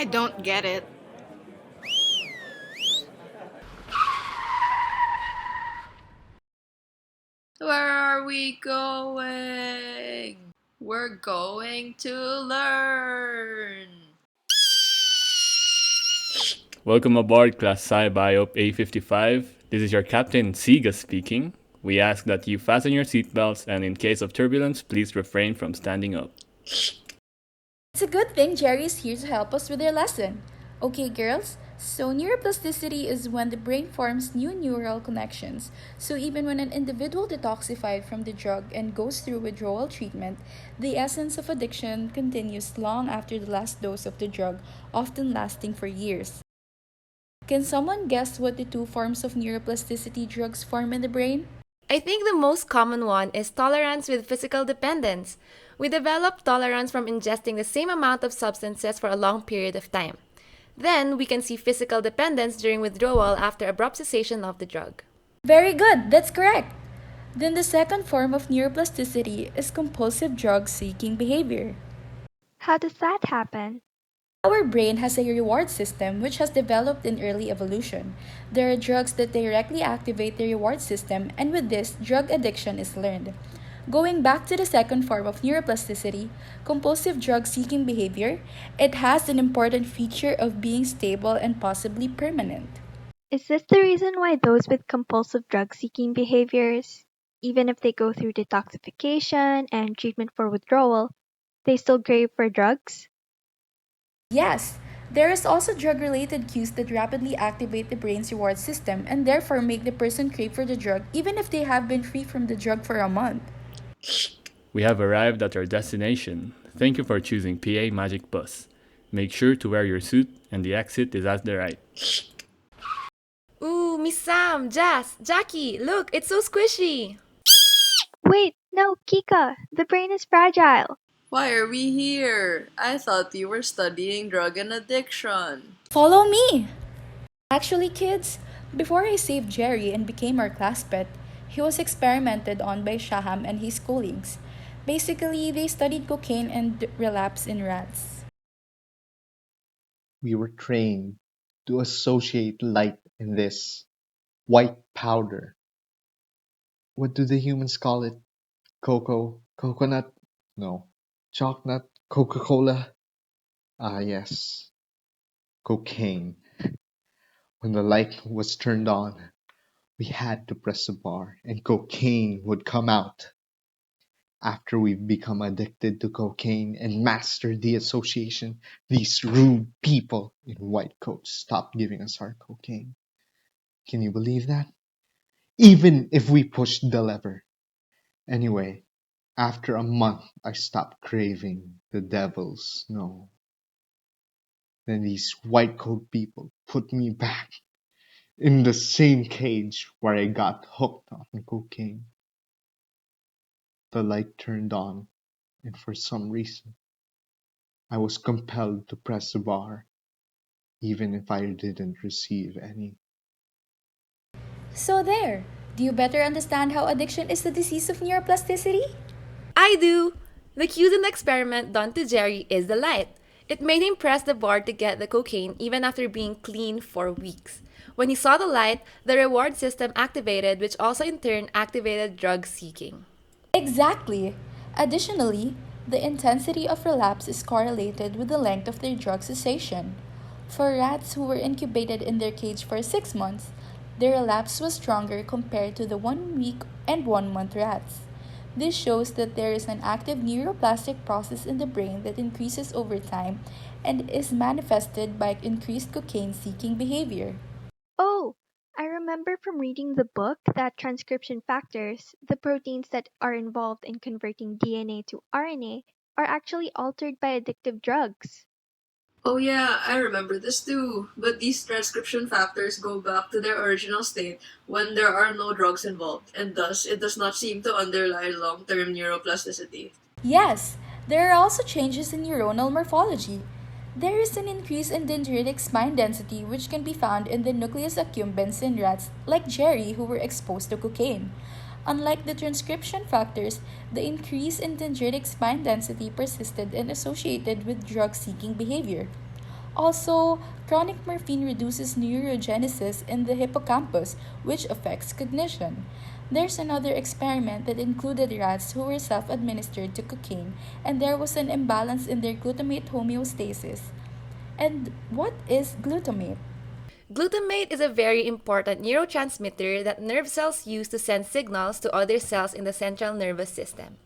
I don't get it. Where are we going? We're going to learn. Welcome aboard Class Sci Biop A55. This is your Captain Siga speaking. We ask that you fasten your seatbelts and in case of turbulence, please refrain from standing up. It's a good thing Jerry is here to help us with our lesson. Okay, girls, so neuroplasticity is when the brain forms new neural connections. So even when an individual detoxified from the drug and goes through withdrawal treatment, the essence of addiction continues long after the last dose of the drug, often lasting for years. Can someone guess what the two forms of neuroplasticity drugs form in the brain? I think the most common one is tolerance with physical dependence. We develop tolerance from ingesting the same amount of substances for a long period of time. Then we can see physical dependence during withdrawal after abrupt cessation of the drug. Very good, that's correct. Then the second form of neuroplasticity is compulsive drug seeking behavior. How does that happen? Our brain has a reward system which has developed in early evolution. There are drugs that directly activate the reward system, and with this, drug addiction is learned. Going back to the second form of neuroplasticity, compulsive drug seeking behavior, it has an important feature of being stable and possibly permanent. Is this the reason why those with compulsive drug seeking behaviors, even if they go through detoxification and treatment for withdrawal, they still crave for drugs? Yes, there is also drug related cues that rapidly activate the brain's reward system and therefore make the person crave for the drug even if they have been free from the drug for a month. We have arrived at our destination. Thank you for choosing PA Magic Bus. Make sure to wear your suit and the exit is at the right. Ooh, Miss Sam, Jazz, Jackie, look, it's so squishy! Wait, no, Kika, the brain is fragile. Why are we here? I thought you were studying drug and addiction. Follow me! Actually, kids, before I saved Jerry and became our class pet, he was experimented on by Shaham and his colleagues. Basically, they studied cocaine and relapse in rats. We were trained to associate light in this white powder. What do the humans call it? Cocoa? Coconut? No. Chocolate? Coca Cola? Ah, yes. Cocaine. When the light was turned on, we had to press a bar and cocaine would come out. After we've become addicted to cocaine and mastered the association, these rude people in white coats stopped giving us our cocaine. Can you believe that? Even if we pushed the lever. Anyway, after a month, I stopped craving the devil's snow. Then these white coat people put me back in the same cage where I got hooked on cocaine. The light turned on, and for some reason, I was compelled to press the bar, even if I didn't receive any. So, there. Do you better understand how addiction is the disease of neuroplasticity? I do! The cues in the experiment done to Jerry is the light. It made him press the bar to get the cocaine even after being clean for weeks. When he saw the light, the reward system activated, which also in turn activated drug seeking. Exactly. Additionally, the intensity of relapse is correlated with the length of their drug cessation. For rats who were incubated in their cage for 6 months, their relapse was stronger compared to the 1 week and 1 month rats. This shows that there is an active neuroplastic process in the brain that increases over time and is manifested by increased cocaine seeking behavior. Oh, I remember from reading the book that transcription factors, the proteins that are involved in converting DNA to RNA, are actually altered by addictive drugs. Oh yeah, I remember this too. But these transcription factors go back to their original state when there are no drugs involved, and thus it does not seem to underlie long-term neuroplasticity. Yes, there are also changes in neuronal morphology. There is an increase in dendritic spine density which can be found in the nucleus accumbens in rats like Jerry who were exposed to cocaine. Unlike the transcription factors, the increase in dendritic spine density persisted and associated with drug seeking behavior. Also, chronic morphine reduces neurogenesis in the hippocampus, which affects cognition. There's another experiment that included rats who were self administered to cocaine, and there was an imbalance in their glutamate homeostasis. And what is glutamate? Glutamate is a very important neurotransmitter that nerve cells use to send signals to other cells in the central nervous system.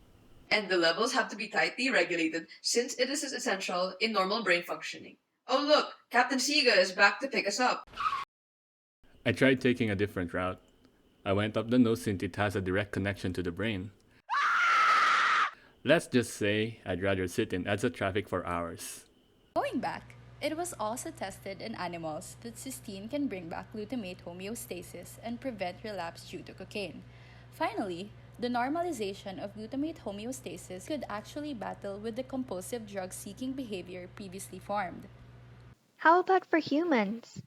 And the levels have to be tightly regulated since it is essential in normal brain functioning. Oh look, Captain Siga is back to pick us up. I tried taking a different route. I went up the nose since it has a direct connection to the brain. Let's just say I'd rather sit in EDSA traffic for hours. Going back, it was also tested in animals that cysteine can bring back glutamate homeostasis and prevent relapse due to cocaine. Finally, the normalization of glutamate homeostasis could actually battle with the compulsive drug seeking behavior previously formed. How about for humans?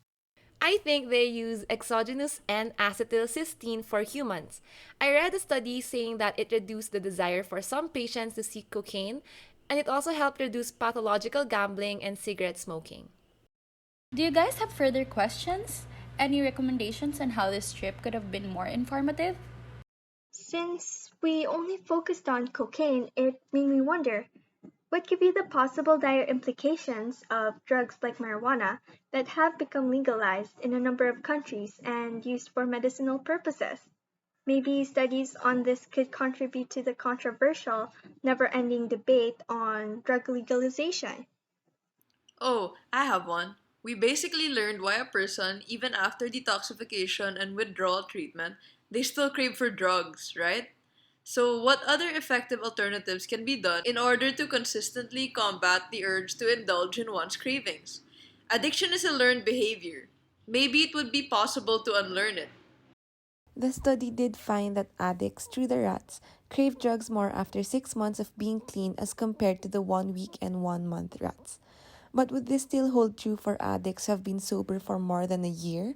I think they use exogenous N-acetylcysteine for humans. I read a study saying that it reduced the desire for some patients to seek cocaine, and it also helped reduce pathological gambling and cigarette smoking. Do you guys have further questions? Any recommendations on how this trip could have been more informative? Since we only focused on cocaine, it made me wonder what could be the possible dire implications of drugs like marijuana that have become legalized in a number of countries and used for medicinal purposes? Maybe studies on this could contribute to the controversial, never ending debate on drug legalization. Oh, I have one. We basically learned why a person, even after detoxification and withdrawal treatment, they still crave for drugs, right? So, what other effective alternatives can be done in order to consistently combat the urge to indulge in one's cravings? Addiction is a learned behavior. Maybe it would be possible to unlearn it. The study did find that addicts, through the rats, crave drugs more after 6 months of being clean as compared to the 1 week and 1 month rats. But would this still hold true for addicts who have been sober for more than a year?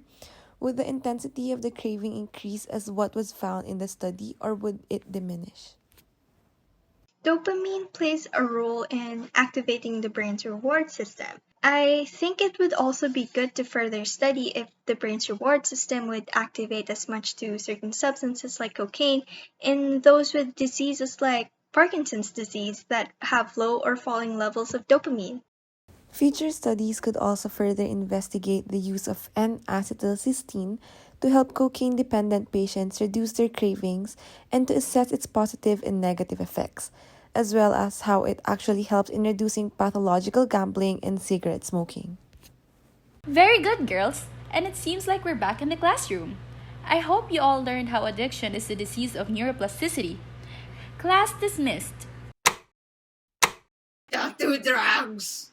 Would the intensity of the craving increase as what was found in the study, or would it diminish? Dopamine plays a role in activating the brain's reward system. I think it would also be good to further study if the brain's reward system would activate as much to certain substances like cocaine in those with diseases like Parkinson's disease that have low or falling levels of dopamine. Future studies could also further investigate the use of N-acetylcysteine to help cocaine dependent patients reduce their cravings and to assess its positive and negative effects, as well as how it actually helps in reducing pathological gambling and cigarette smoking. Very good, girls! And it seems like we're back in the classroom. I hope you all learned how addiction is a disease of neuroplasticity. Class dismissed. Back to drugs!